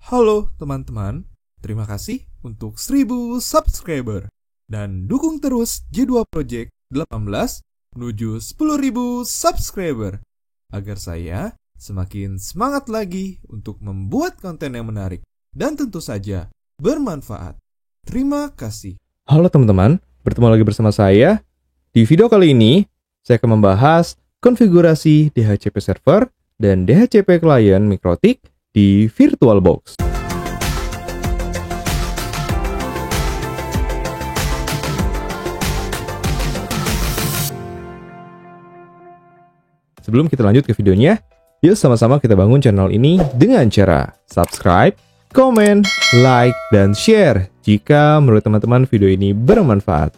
Halo teman-teman, terima kasih untuk 1000 subscriber dan dukung terus J2 Project 18 menuju 10.000 subscriber agar saya semakin semangat lagi untuk membuat konten yang menarik dan tentu saja bermanfaat. Terima kasih. Halo teman-teman, bertemu lagi bersama saya. Di video kali ini, saya akan membahas konfigurasi DHCP server dan DHCP client MikroTik di VirtualBox. Sebelum kita lanjut ke videonya, yuk sama-sama kita bangun channel ini dengan cara subscribe, komen, like, dan share jika menurut teman-teman video ini bermanfaat.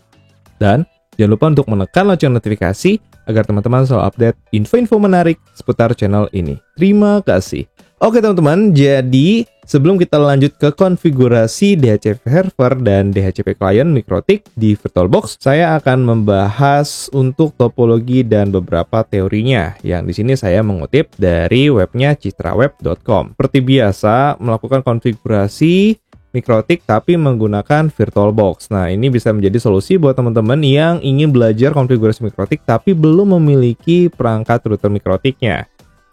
Dan jangan lupa untuk menekan lonceng notifikasi agar teman-teman selalu update info-info menarik seputar channel ini. Terima kasih. Oke teman-teman, jadi sebelum kita lanjut ke konfigurasi DHCP server dan DHCP client MikroTik di VirtualBox, saya akan membahas untuk topologi dan beberapa teorinya, yang di sini saya mengutip dari webnya citraweb.com. Seperti biasa, melakukan konfigurasi MikroTik tapi menggunakan VirtualBox. Nah, ini bisa menjadi solusi buat teman-teman yang ingin belajar konfigurasi MikroTik tapi belum memiliki perangkat router MikroTiknya.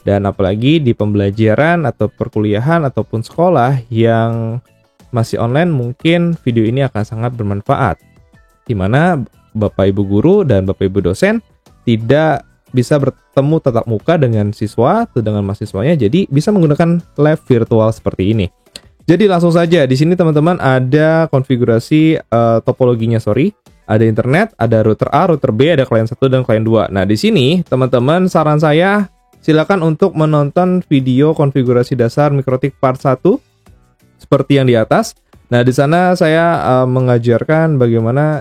Dan apalagi di pembelajaran atau perkuliahan ataupun sekolah yang masih online, mungkin video ini akan sangat bermanfaat. Di mana Bapak Ibu guru dan Bapak Ibu dosen tidak bisa bertemu tatap muka dengan siswa atau dengan mahasiswanya, jadi bisa menggunakan lab virtual seperti ini. Jadi langsung saja, di sini teman-teman ada konfigurasi topologinya, ada internet, ada router A, router B, ada client 1 dan client 2. Nah, di sini teman-teman saran saya silakan untuk menonton video konfigurasi dasar MikroTik part 1 seperti yang di atas. Nah, di sana saya mengajarkan bagaimana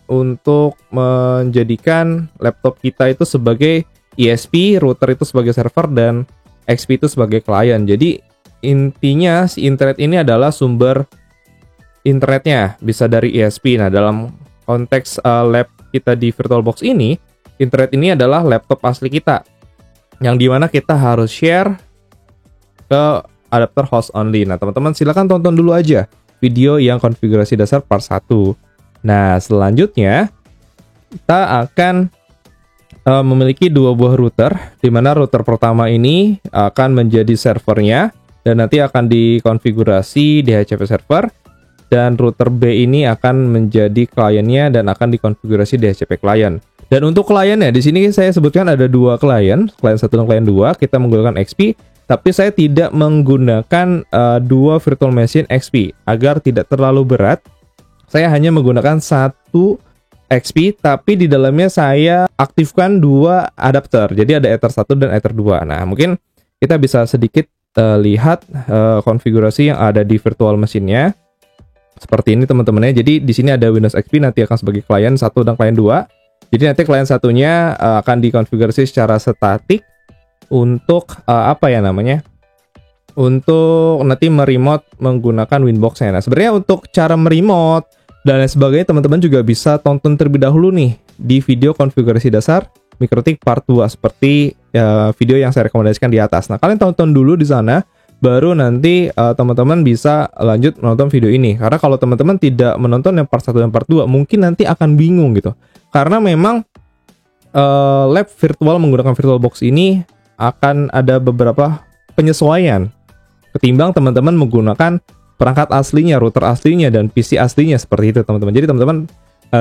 untuk menjadikan laptop kita itu sebagai ISP, router itu sebagai server, dan XP itu sebagai klien. Jadi intinya si internet ini adalah sumber internetnya, bisa dari ISP. Nah, dalam konteks lab kita di VirtualBox ini, internet ini adalah laptop asli kita, yang dimana kita harus share ke adapter host only. Nah, teman-teman silakan tonton dulu aja video yang konfigurasi dasar part 1. Nah, selanjutnya kita akan memiliki dua buah router, di mana router pertama ini akan menjadi servernya dan nanti akan dikonfigurasi DHCP server, dan router B ini akan menjadi kliennya dan akan dikonfigurasi DHCP client. Dan untuk kliennya, di sini saya sebutkan ada dua klien 1 dan klien 2, kita menggunakan XP, tapi saya tidak menggunakan dua virtual machine XP, agar tidak terlalu berat. Saya hanya menggunakan satu XP, tapi di dalamnya saya aktifkan dua adapter, jadi ada Ether 1 dan Ether 2. Nah, mungkin kita bisa sedikit lihat konfigurasi yang ada di virtual machine-nya. Seperti ini teman-temannya. Jadi di sini ada Windows XP nanti akan sebagai klien 1 dan klien 2. Jadi nanti klien satunya akan dikonfigurasi secara statik untuk untuk nanti meremote menggunakan Winbox-nya. Nah, sebenarnya untuk cara meremote dan lain sebagainya teman-teman juga bisa tonton terlebih dahulu nih di video konfigurasi dasar MikroTik part 2 seperti video yang saya rekomendasikan di atas. Nah, kalian tonton dulu di sana, baru nanti teman-teman bisa lanjut menonton video ini. Karena kalau teman-teman tidak menonton yang part 1 dan part 2, mungkin nanti akan bingung gitu. Karena memang lab virtual menggunakan VirtualBox ini akan ada beberapa penyesuaian ketimbang teman-teman menggunakan perangkat aslinya, router aslinya, dan PC aslinya seperti itu teman-teman. Jadi teman-teman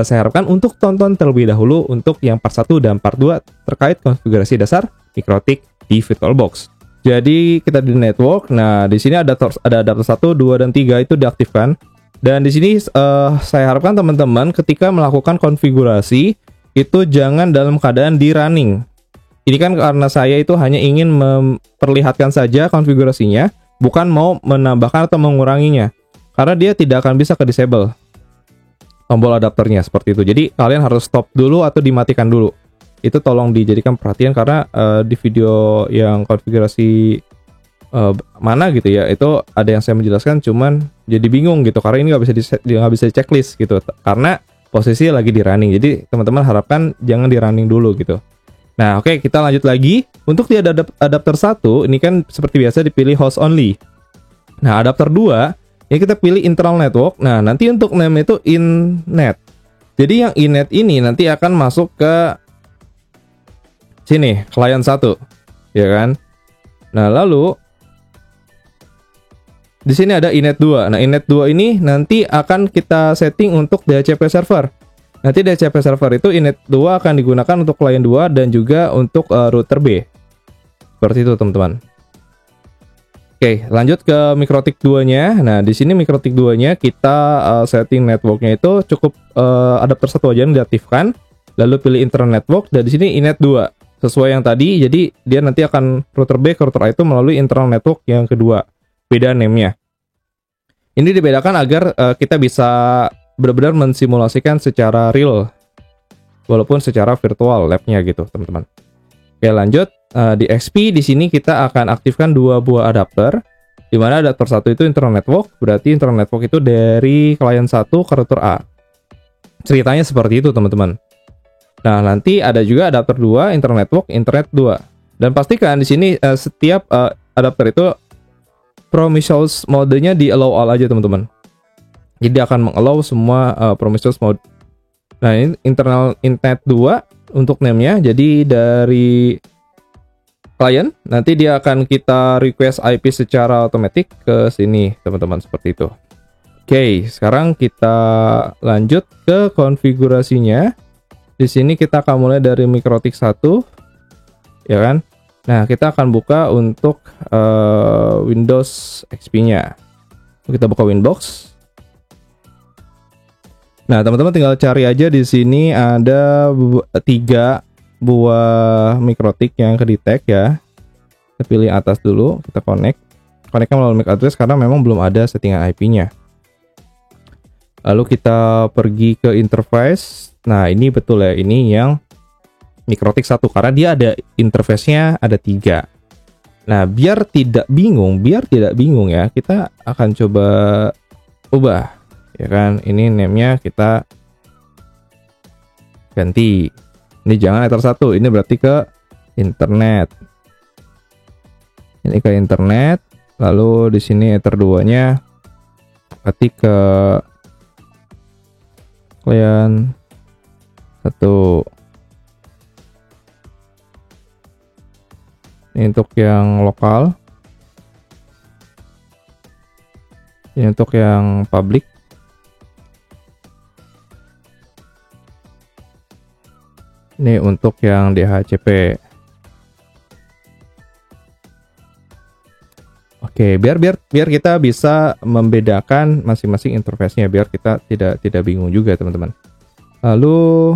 saya harapkan untuk tonton terlebih dahulu untuk yang part 1 dan part 2 terkait konfigurasi dasar MikroTik di VirtualBox. Jadi kita di network. Nah, di sini ada adapter 1, 2, dan 3 itu diaktifkan. Dan di sini saya harapkan teman-teman ketika melakukan konfigurasi itu jangan dalam keadaan di running. Ini kan karena saya itu hanya ingin memperlihatkan saja konfigurasinya, bukan mau menambahkan atau menguranginya. Karena dia tidak akan bisa ke disable tombol adapternya seperti itu. Jadi kalian harus stop dulu atau dimatikan dulu. Itu tolong dijadikan perhatian karena di video yang konfigurasi mana gitu ya, itu ada yang saya menjelaskan cuman jadi bingung gitu karena ini nggak bisa di checklist gitu karena posisi lagi di running. Jadi teman-teman harapkan jangan di running dulu gitu. Nah, oke, kita lanjut lagi. Untuk di adapter 1 ini kan seperti biasa dipilih host only. Nah, adapter 2 ya kita pilih internal network. Nah, nanti untuk name itu innet. Jadi yang innet ini nanti akan masuk ke sini, client 1, ya kan? Nah, lalu di sini ada innet 2. Nah, innet 2 ini nanti akan kita setting untuk DHCP server. Nanti DHCP server itu innet 2 akan digunakan untuk client 2 dan juga untuk router B. Seperti itu, teman-teman. Oke, lanjut ke MikroTik 2-nya. Nah, di sini MikroTik 2-nya kita setting networknya itu cukup adapter 1 aja yang diaktifkan. Lalu pilih internal network dan di sini innet 2. Sesuai yang tadi, jadi dia nanti akan router B ke router A itu melalui internal network yang kedua. Beda name-nya. Ini dibedakan agar kita bisa benar-benar mensimulasikan secara real. Walaupun secara virtual lab-nya gitu, teman-teman. Oke, lanjut. Di XP di sini kita akan aktifkan 2 buah adapter, di mana adapter 1 itu internal network, berarti internal network itu dari client 1 ke router A. Ceritanya seperti itu, teman-teman. Nah, nanti ada juga adapter 2 internal network, internet 2. Dan pastikan di sini setiap adapter itu promiscuous mode-nya di allow all aja, teman-teman. Jadi akan mengallow semua promiscuous mode. Nah, ini internal internet 2 untuk name-nya. Jadi dari client, nanti dia akan kita request IP secara otomatis ke sini, teman-teman, seperti itu. Oke, sekarang kita lanjut ke konfigurasinya. Di sini kita akan mulai dari MikroTik 1, ya kan? Nah, kita akan buka untuk Windows XP-nya. Kita buka Winbox. Nah, teman-teman tinggal cari aja di sini ada 3 buah MikroTik yang ke-detect ya. Kita pilih atas dulu, kita connect-nya melalui MAC address karena memang belum ada settingan IP-nya. Lalu kita pergi ke interface. Nah, ini betul ya, ini yang MikroTik 1 karena dia ada interface-nya ada 3. Nah, biar tidak bingung ya, kita akan coba ubah, ya kan? Ini name-nya kita ganti. Ini jangan ether 1, ini berarti ke internet. Ini ke internet, lalu di sini ether 2-nya berarti ke client 1. Ini untuk yang lokal. Ini untuk yang public. Ini untuk yang DHCP. Oke, biar kita bisa membedakan masing-masing interface-nya, biar kita tidak bingung juga, teman-teman. Lalu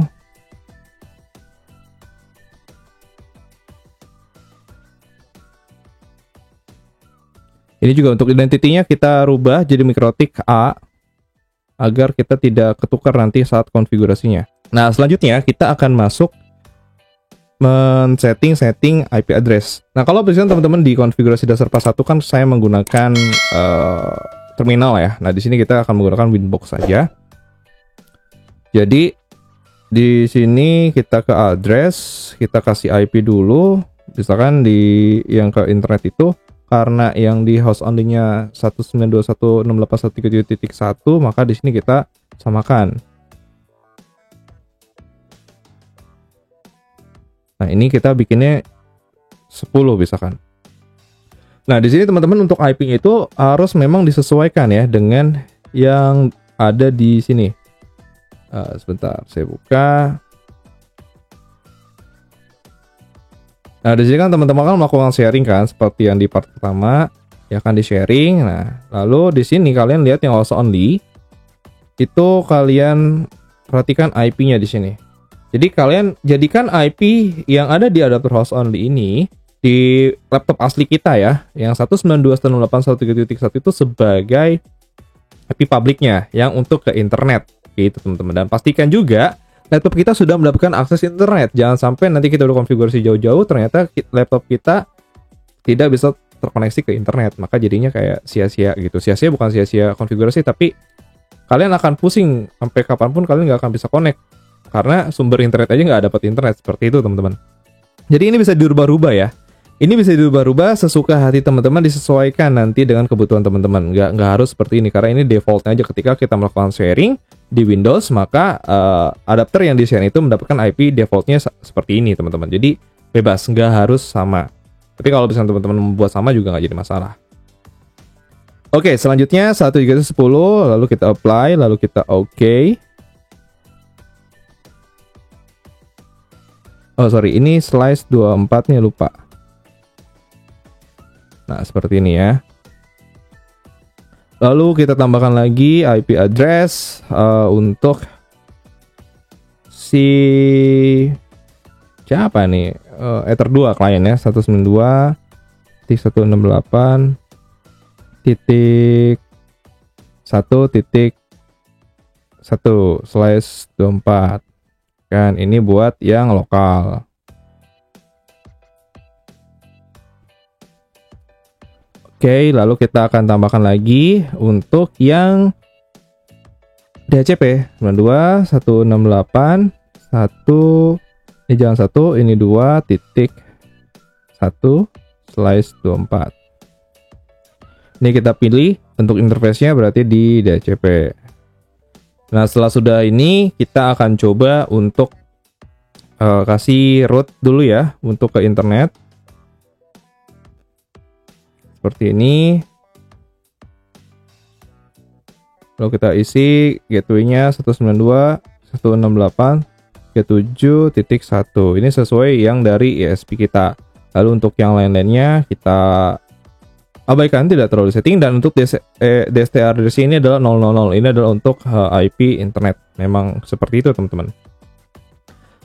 ini juga untuk identitinya kita rubah jadi MikroTik A agar kita tidak ketukar nanti saat konfigurasinya. Nah, selanjutnya kita akan masuk setting IP address. Nah, kalau misalnya teman-teman di konfigurasi dasar pas 1 kan saya menggunakan terminal ya. Nah, di sini kita akan menggunakan Winbox saja. Jadi di sini kita ke address, kita kasih IP dulu. Misalkan di yang ke internet itu karena yang di host only-nya 192.168.1.1, maka di sini kita samakan. Nah, ini kita bikinnya 10 misalkan. Nah, di sini teman-teman untuk IP itu harus memang disesuaikan ya dengan yang ada di sini. Sebentar, saya buka. Nah, di sini kan teman-teman kan melakukan sharing kan, seperti yang di part pertama, ya kan di sharing. Nah, lalu di sini kalian lihat yang host only, itu kalian perhatikan IP-nya di sini. Jadi kalian jadikan IP yang ada di adapter host only ini di laptop asli kita ya, yang 192.168.1.1 itu sebagai IP publiknya yang untuk ke internet gitu, teman-teman. Dan pastikan juga laptop kita sudah mendapatkan akses internet. Jangan sampai nanti kita udah konfigurasi jauh-jauh ternyata laptop kita tidak bisa terkoneksi ke internet, maka jadinya kayak sia-sia gitu. Sia-sia bukan sia-sia konfigurasi, tapi kalian akan pusing sampai kapanpun kalian nggak akan bisa connect karena sumber internet aja nggak dapat internet, seperti itu, teman-teman. Jadi ini bisa dirubah-rubah ya. Ini bisa dirubah-rubah sesuka hati teman-teman, disesuaikan nanti dengan kebutuhan teman-teman. Nggak harus seperti ini, karena ini defaultnya aja ketika kita melakukan sharing di Windows, maka adapter yang di-share itu mendapatkan IP defaultnya seperti ini teman-teman. Jadi bebas, nggak harus sama. Tapi kalau misalnya teman-teman membuat sama juga nggak jadi masalah. Oke, selanjutnya 1.10, lalu kita apply, lalu kita OK. Oh sorry, ini slice 24-nya lupa. Nah, seperti ini ya. Lalu kita tambahkan lagi IP address untuk si siapa nih? Ether 2 klien ya, 192.168.1.1/24. Kan ini buat yang lokal. Oke, lalu kita akan tambahkan lagi untuk yang DHCP 92.168.1, ini jangan 1, ini 2.1/24. Ini kita pilih untuk interface-nya berarti di DHCP. Nah, setelah sudah ini kita akan coba untuk kasih root dulu ya untuk ke internet. Seperti ini. Lalu kita isi gateway-nya 192.168.7.1. Ini sesuai yang dari ESP kita. Lalu untuk yang lain-lainnya kita abaikan, tidak terlalu setting. Dan untuk DSTR dari sini adalah 000. Ini adalah untuk IP internet. Memang seperti itu teman-teman.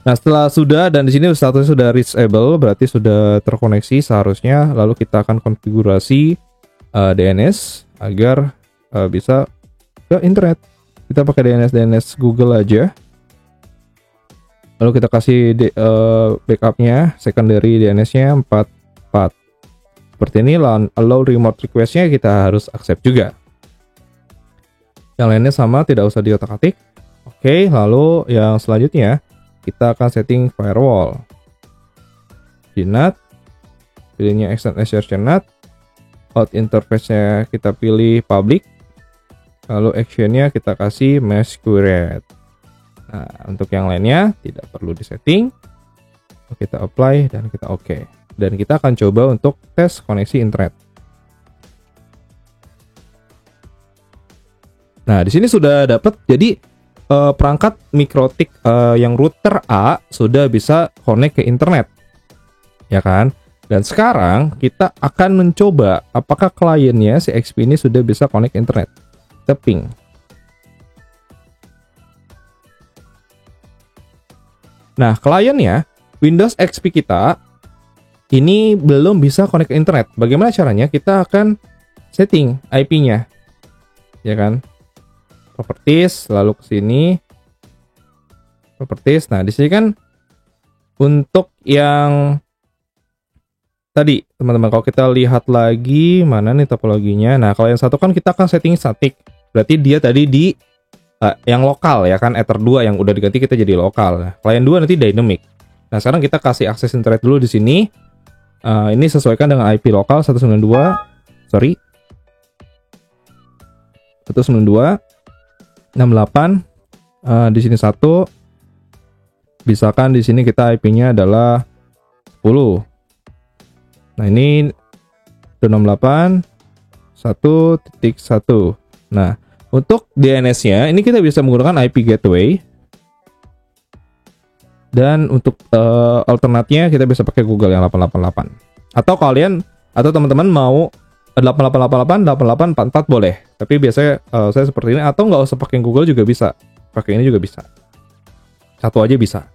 Nah, setelah sudah dan di sini statusnya sudah reachable, berarti sudah terkoneksi seharusnya. Lalu kita akan konfigurasi DNS agar bisa ke internet. Kita pakai DNS Google aja. Lalu kita kasih backupnya, secondary DNS-nya 44. Seperti ini, allow remote request-nya kita harus accept juga. Yang lainnya sama, tidak usah diotak-atik. Oke, lalu yang selanjutnya kita akan setting firewall. Di NAT, pilihnya extend assertion NAT. Out interface-nya kita pilih public. Lalu action-nya kita kasih masquerade. Nah, untuk yang lainnya tidak perlu disetting. Kita apply dan kita OK. Dan kita akan coba untuk tes koneksi internet. Nah, di sini sudah dapat. Jadi perangkat Mikrotik yang router A sudah bisa connect ke internet, ya kan? Dan sekarang kita akan mencoba apakah kliennya si XP ini sudah bisa connect ke internet. Kita ping. Nah, kliennya Windows XP kita ini belum bisa connect ke internet. Bagaimana caranya? Kita akan setting IP-nya, ya kan? Properties, lalu ke sini properties. Nah, di sini kan untuk yang tadi teman-teman, kalau kita lihat lagi mana nih topologinya. Nah, kalau yang satu kan kita akan setting static, berarti dia tadi di yang lokal ya kan, Ether 2 yang udah diganti kita jadi lokal. Nah, klien 2 nanti dynamic. Nah, sekarang kita kasih akses internet dulu di sini. Ini sesuaikan dengan IP lokal 192.168. Di sini 1. Misalkan di sini kita IP-nya adalah 10. Nah, ini 268.1.1. Nah, untuk DNS-nya ini kita bisa menggunakan IP gateway. Dan untuk alternatnya kita bisa pakai Google yang 888. Atau teman-teman mau 8888, 8844 boleh. Tapi biasanya saya seperti ini, atau nggak usah pakai Google juga bisa. Pakai ini juga bisa. Satu aja bisa.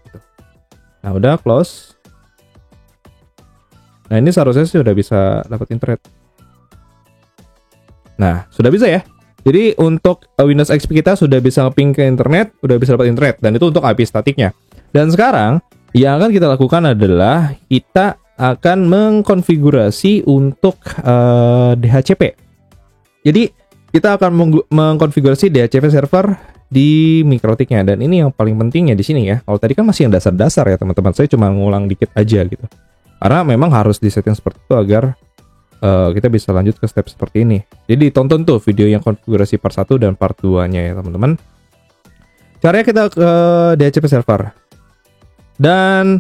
Nah, udah close. Nah, ini seharusnya sudah bisa dapat internet. Nah, sudah bisa ya. Jadi untuk Windows XP kita sudah bisa ping ke internet, sudah bisa dapat internet. Dan itu untuk IP statiknya. Dan sekarang yang akan kita lakukan adalah kita akan mengkonfigurasi untuk DHCP. Jadi kita akan mengkonfigurasi DHCP server di Mikrotiknya, dan ini yang paling pentingnya di sini ya. Kalau tadi kan masih yang dasar-dasar ya teman-teman, saya cuma ngulang dikit aja gitu. Karena memang harus disetting seperti itu agar kita bisa lanjut ke step seperti ini. Jadi tonton tuh video yang konfigurasi part 1 dan part 2-nya ya teman-teman. Caranya kita ke DHCP server. Dan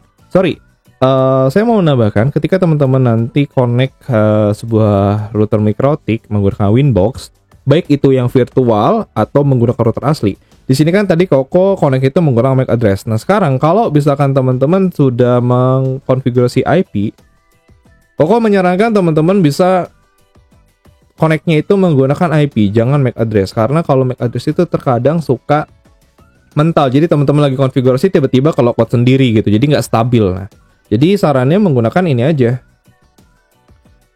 saya mau menambahkan ketika teman-teman nanti connect sebuah router mikrotik menggunakan Winbox, baik itu yang virtual atau menggunakan router asli. Di sini kan tadi Koko connect itu menggunakan MAC address. Nah, sekarang kalau misalkan teman-teman sudah mengkonfigurasi IP, Koko menyarankan teman-teman bisa connect-nya itu menggunakan IP, jangan MAC address. Karena kalau MAC address itu terkadang suka mental. Jadi teman-teman lagi konfigurasi tiba-tiba kalau code sendiri gitu, jadi nggak stabil. Nah, jadi sarannya menggunakan ini aja,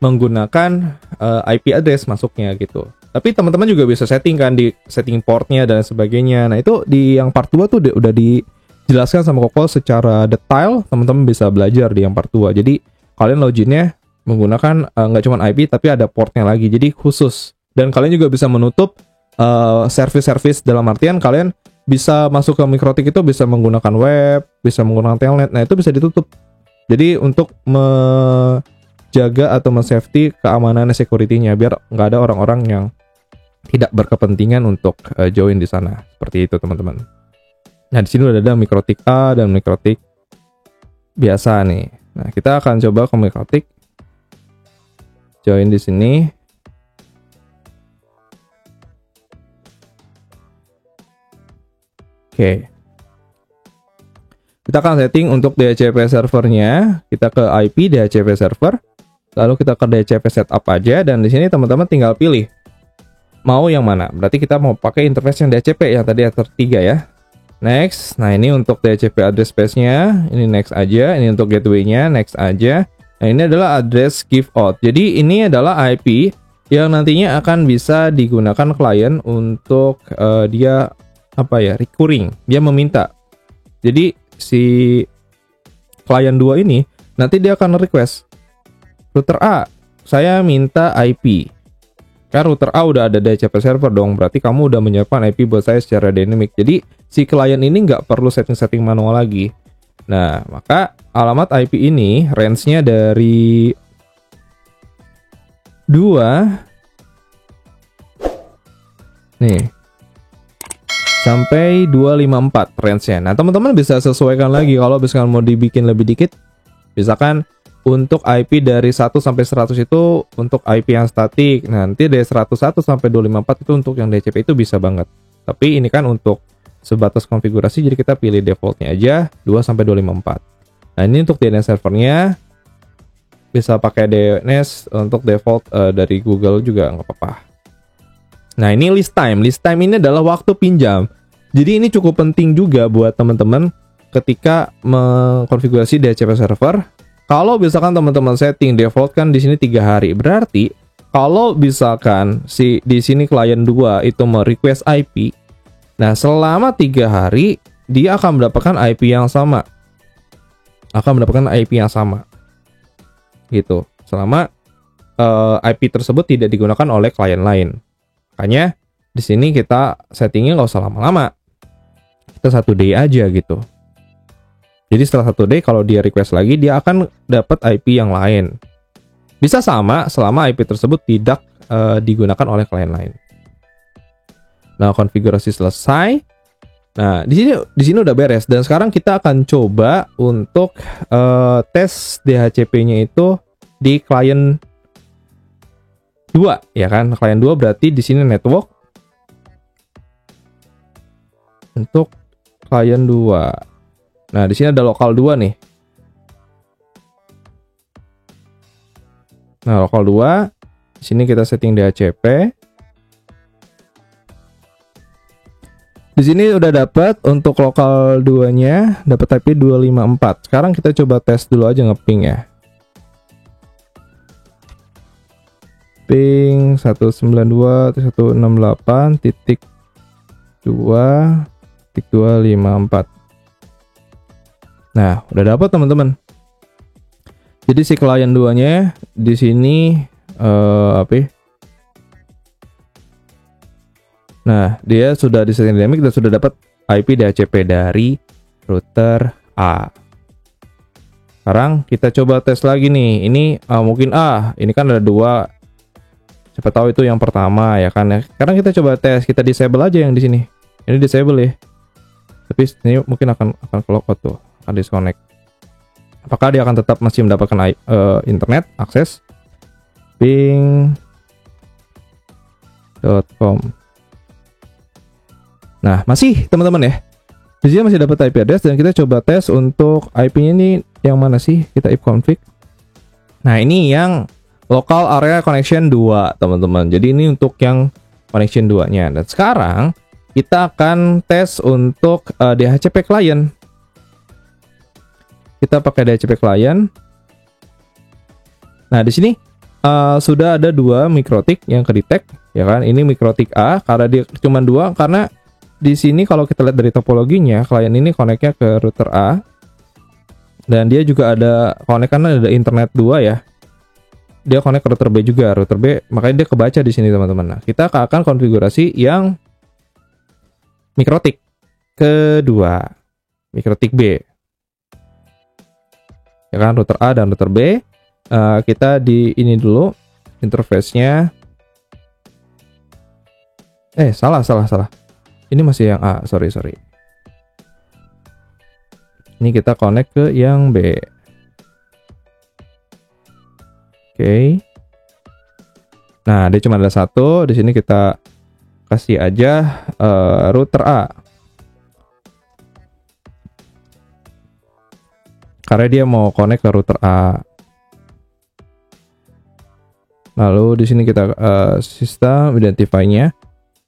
menggunakan IP address masuknya gitu. Tapi teman-teman juga bisa setting kan di setting portnya dan sebagainya. Nah, itu di yang part 2 tuh udah dijelaskan sama Koko secara detail. Teman-teman bisa belajar di yang part 2. Jadi kalian loginnya menggunakan nggak cuma IP tapi ada portnya lagi, jadi khusus. Dan kalian juga bisa menutup service-service, dalam artian kalian bisa masuk ke mikrotik itu bisa menggunakan web, bisa menggunakan telnet. Nah, itu bisa ditutup. Jadi untuk menjaga atau men-safety keamanan security-nya biar nggak ada orang-orang yang tidak berkepentingan untuk join di sana. Seperti itu teman-teman. Nah, di sini udah ada mikrotik A dan mikrotik biasa nih. Nah, kita akan coba ke mikrotik. Join di sini. Oke. Kita akan setting untuk DHCP servernya. Kita ke IP DHCP server. Lalu kita ke DHCP setup aja, dan di sini teman-teman tinggal pilih mau yang mana. Berarti kita mau pakai interface yang DHCP yang tadi ada 3 ya. Next. Nah, ini untuk DHCP address space-nya, ini next aja. Ini untuk gateway-nya, next aja. Nah, ini adalah address give out. Jadi ini adalah IP yang nantinya akan bisa digunakan klien untuk dia recurring. Dia meminta. Jadi si klien 2 ini nanti dia akan request, router A, saya minta IP. Kan router A udah ada DHCP server dong, berarti kamu udah menyiapkan IP buat saya secara dynamic. Jadi si klien ini nggak perlu setting-setting manual lagi. Nah, maka alamat IP ini range-nya dari 2 nih sampai 254 range-nya. Nah, teman-teman bisa sesuaikan lagi kalau misalkan mau dibikin lebih dikit. Misalkan untuk IP dari 1 sampai 100 itu untuk IP yang statik. Nanti dari 101 sampai 254 itu untuk yang DHCP itu bisa banget. Tapi ini kan untuk sebatas konfigurasi, jadi kita pilih defaultnya aja 2 sampai 254. Nah, ini untuk DNS servernya bisa pakai DNS untuk default dari Google juga nggak apa-apa. Nah, ini list time. List time ini adalah waktu pinjam. Jadi ini cukup penting juga buat teman-teman ketika mengkonfigurasi DHCP server. Kalau misalkan teman-teman setting default kan di sini 3 hari. Berarti kalau misalkan di sini klien 2 itu merequest IP, nah selama 3 hari dia akan mendapatkan IP yang sama. Gitu. Selama IP tersebut tidak digunakan oleh klien lain. Makanya di sini kita settingnya nggak usah lama-lama. Kita 1 day aja gitu. Jadi setelah 1 day kalau dia request lagi, dia akan dapat IP yang lain. Bisa sama selama IP tersebut tidak digunakan oleh klien lain. Nah, konfigurasi selesai. Nah, di sini udah beres, dan sekarang kita akan coba untuk tes DHCP-nya itu di klien 2, ya kan? Klien 2 berarti di sini network. Untuk klien 2. Nah, di sini ada lokal 2 nih. Nah, lokal 2. Di sini kita setting DHCP. Di sini udah dapat untuk lokal 2-nya, dapat IP 254. Sekarang kita coba tes dulu aja ngeping ya. Ping 192.168.2.254. Nah, udah dapat teman-teman. Jadi si klien 2-nya di sini Nah, dia sudah di setting dynamic dan sudah dapat IP DHCP dari router A. Sekarang kita coba tes lagi nih. Ini mungkin ini kan ada 2. Siapa tahu itu yang pertama ya kan ya. Sekarang kita coba tes, kita disable aja yang di sini. Ini disable ya. Tapi ini mungkin akan ke-lockout tuh, akan disconnect. Apakah dia akan tetap masih mendapatkan internet akses? Ping.com. Nah, masih teman-teman ya. Di sini masih dapat IP address dan kita coba tes untuk IP-nya ini yang mana sih? Kita ifconfig. Nah, ini yang local area connection 2, teman-teman. Jadi ini untuk yang connection 2-nya. Dan sekarang kita akan tes untuk DHCP client. Kita pakai DHCP client. Nah, di sini sudah ada 2 mikrotik yang ke-detect, ya kan? Ini mikrotik A karena dia cuma 2, karena di sini kalau kita lihat dari topologinya, klien ini connect-nya ke router A. Dan dia juga ada connect karena ada internet 2 ya. Dia connect ke router B juga, router B, makanya dia kebaca di sini teman-teman. Nah, kita akan konfigurasi yang mikrotik kedua, mikrotik B. Ya kan, router A dan router B. Kita di ini dulu interface-nya. Salah. Ini masih yang A, sorry. Ini kita connect ke yang B. Oke. Nah, dia cuma ada 1. Di sini kita kasih aja router A. Karena dia mau connect ke router A. Lalu di sini kita system identify-nya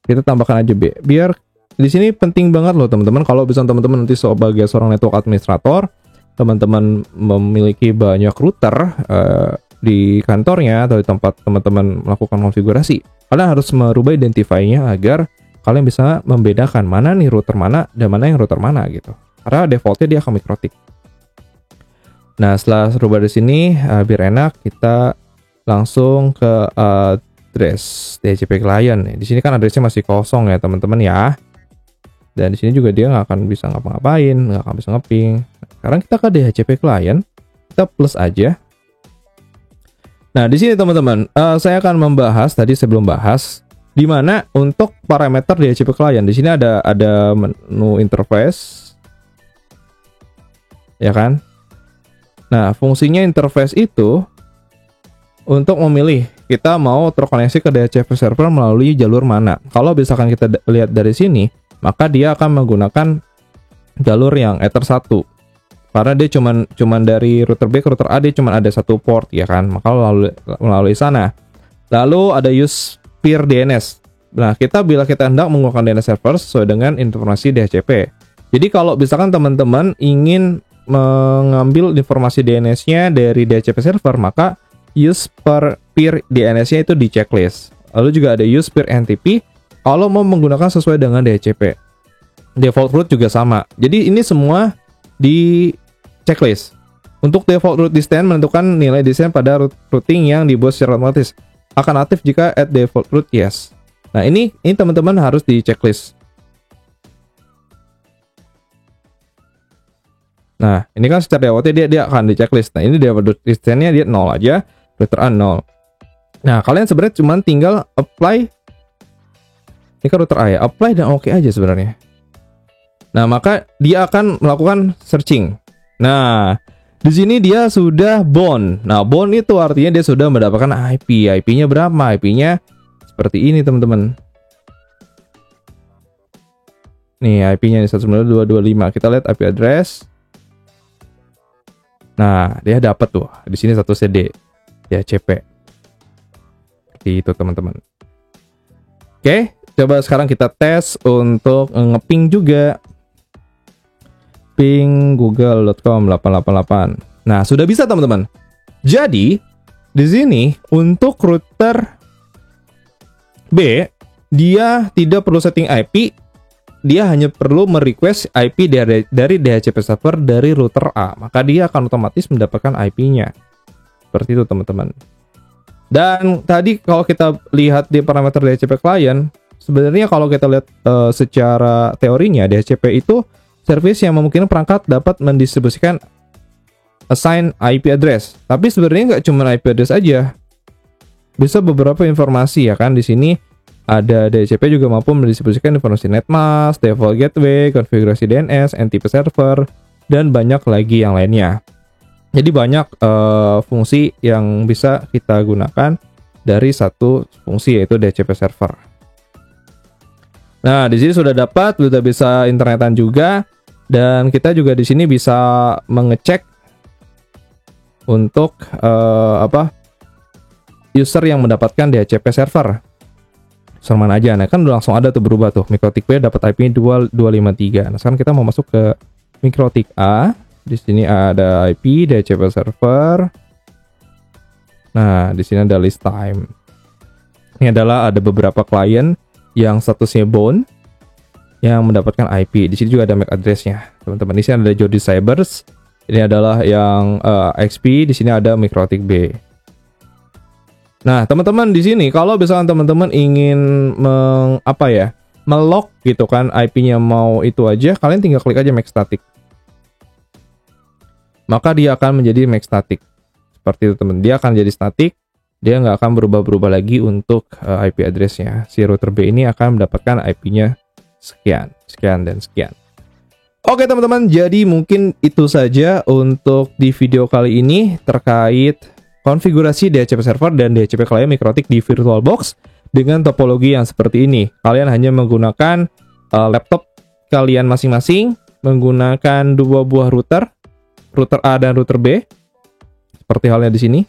kita tambahkan aja B. Biar di sini penting banget loh teman-teman, kalau bisa teman-teman nanti sebagai seorang network administrator, teman-teman memiliki banyak router di kantornya atau di tempat teman-teman melakukan konfigurasi, kalian harus merubah identify-nya agar kalian bisa membedakan mana nih router mana dan mana yang router mana gitu. Karena defaultnya dia akan mikrotik. Nah, setelah rubah di sini biar enak, kita langsung ke address DHCP client. Di sini kan addressnya masih kosong ya teman-teman ya. Dan di sini juga dia nggak akan bisa ngapa-ngapain, nggak akan bisa ngeping. Sekarang kita ke DHCP client, kita plus aja. Nah, di sini teman-teman, saya akan membahas tadi sebelum bahas di mana untuk parameter DHCP client. Di sini ada menu interface, ya kan? Nah, fungsinya interface itu untuk memilih kita mau terkoneksi ke DHCP server melalui jalur mana. Kalau misalkan kita lihat dari sini, maka dia akan menggunakan jalur yang Ether 1. Karena dia cuman dari router B ke router A dia cuma ada 1 port ya kan. Maka melalui sana. Lalu ada use peer DNS. Nah, bila kita hendak menggunakan DNS server sesuai dengan informasi DHCP. Jadi kalau misalkan teman-teman ingin mengambil informasi DNS-nya dari DHCP server, maka use per peer DNS-nya itu di checklist. Lalu juga ada use peer NTP kalau mau menggunakan sesuai dengan DHCP. Default route juga sama. Jadi ini semua di checklist. Untuk default route distance menentukan nilai distance pada routing yang dibuat secara otomatis. Akan aktif jika at default route yes. Nah, ini teman-teman harus di checklist. Nah, ini kan secara defaultnya dia akan di checklist. Nah, ini default route distance-nya dia 0 aja, router A 0. Nah, kalian sebenarnya cuma tinggal apply. Ini kan router A ya, apply dan oke aja sebenarnya. Nah, maka dia akan melakukan searching. Nah, di sini dia sudah bound. Nah, bound itu artinya dia sudah mendapatkan IP. IP-nya berapa? IP-nya seperti ini, teman-teman. Nih, IP-nya 192.225. Kita lihat IP address. Nah, dia dapat tuh. Di sini 1 CD. DHCP. Seperti itu, teman-teman. Oke, coba sekarang kita tes untuk ngeping juga. Ping google.com 888. Nah, sudah bisa teman-teman. Jadi, di sini untuk router B, dia tidak perlu setting IP, dia hanya perlu merequest IP dari DHCP server dari router A, maka dia akan otomatis mendapatkan IP-nya. Seperti itu teman-teman. Dan tadi kalau kita lihat di parameter DHCP client, sebenarnya kalau kita lihat secara teorinya, DHCP itu service yang memungkinkan perangkat dapat mendistribusikan assign IP address. Tapi sebenarnya nggak cuma IP address aja, bisa beberapa informasi ya kan. Di sini ada DHCP juga mampu mendistribusikan informasi netmask, default gateway, konfigurasi DNS, NTP server, dan banyak lagi yang lainnya. Jadi banyak fungsi yang bisa kita gunakan dari satu fungsi, yaitu DHCP server. Nah, di sini sudah bisa internetan juga, dan kita juga di sini bisa mengecek untuk user yang mendapatkan DHCP server. Server mana aja? Nah, kan udah langsung ada tuh berubah tuh. MikroTik B dapat IP 2253. Nah, sekarang kita mau masuk ke MikroTik A. Di sini ada IP DHCP server. Nah, di sini ada list time. Ini adalah ada beberapa klien yang statusnya bound yang mendapatkan IP. Di sini juga ada MAC address-nya. Teman-teman, di sini ada Jody Cybers. Ini adalah yang XP. Di sini ada MikroTik B. Nah, teman-teman, di sini kalau misalkan teman-teman ingin melog gitu kan, IP-nya mau itu aja, kalian tinggal klik aja MAC static. Maka dia akan menjadi MAC static. Seperti itu, teman. Dia akan jadi static. Dia nggak akan berubah-berubah lagi untuk IP address-nya. Si router B ini akan mendapatkan IP-nya sekian, dan sekian. Oke teman-teman, jadi mungkin itu saja untuk di video kali ini terkait konfigurasi DHCP server dan DHCP klien MikroTik di VirtualBox dengan topologi yang seperti ini. Kalian hanya menggunakan laptop kalian masing-masing, menggunakan dua buah router A dan router B, seperti halnya di sini.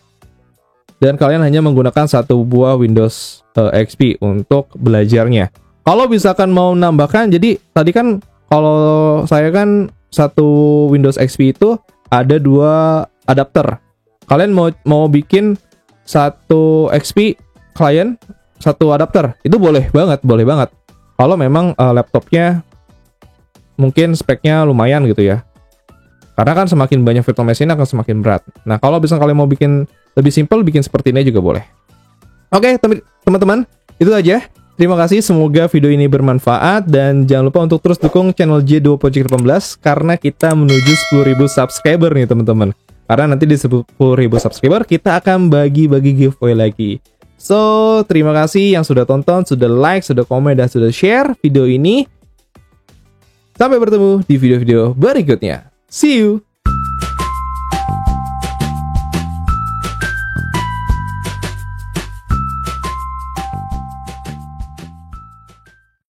Dan kalian hanya menggunakan satu buah Windows XP untuk belajarnya. Kalau misalkan mau nambahkan, jadi tadi kan kalau saya kan satu Windows XP itu ada dua adapter. Kalian mau bikin satu XP client, satu adapter, itu boleh banget. Kalau memang laptopnya mungkin speknya lumayan gitu ya. Karena kan semakin banyak virtual machine akan semakin berat. Nah, kalau misalnya kalian mau bikin lebih simple, bikin seperti ini juga boleh. Oke, teman-teman, itu aja. Terima kasih, semoga video ini bermanfaat. Dan jangan lupa untuk terus dukung channel J2 Project 18, karena kita menuju 10.000 subscriber nih teman-teman. Karena nanti di 10.000 subscriber, kita akan bagi-bagi giveaway lagi. So, terima kasih yang sudah tonton, sudah like, sudah komen, dan sudah share video ini. Sampai bertemu di video-video berikutnya. See you!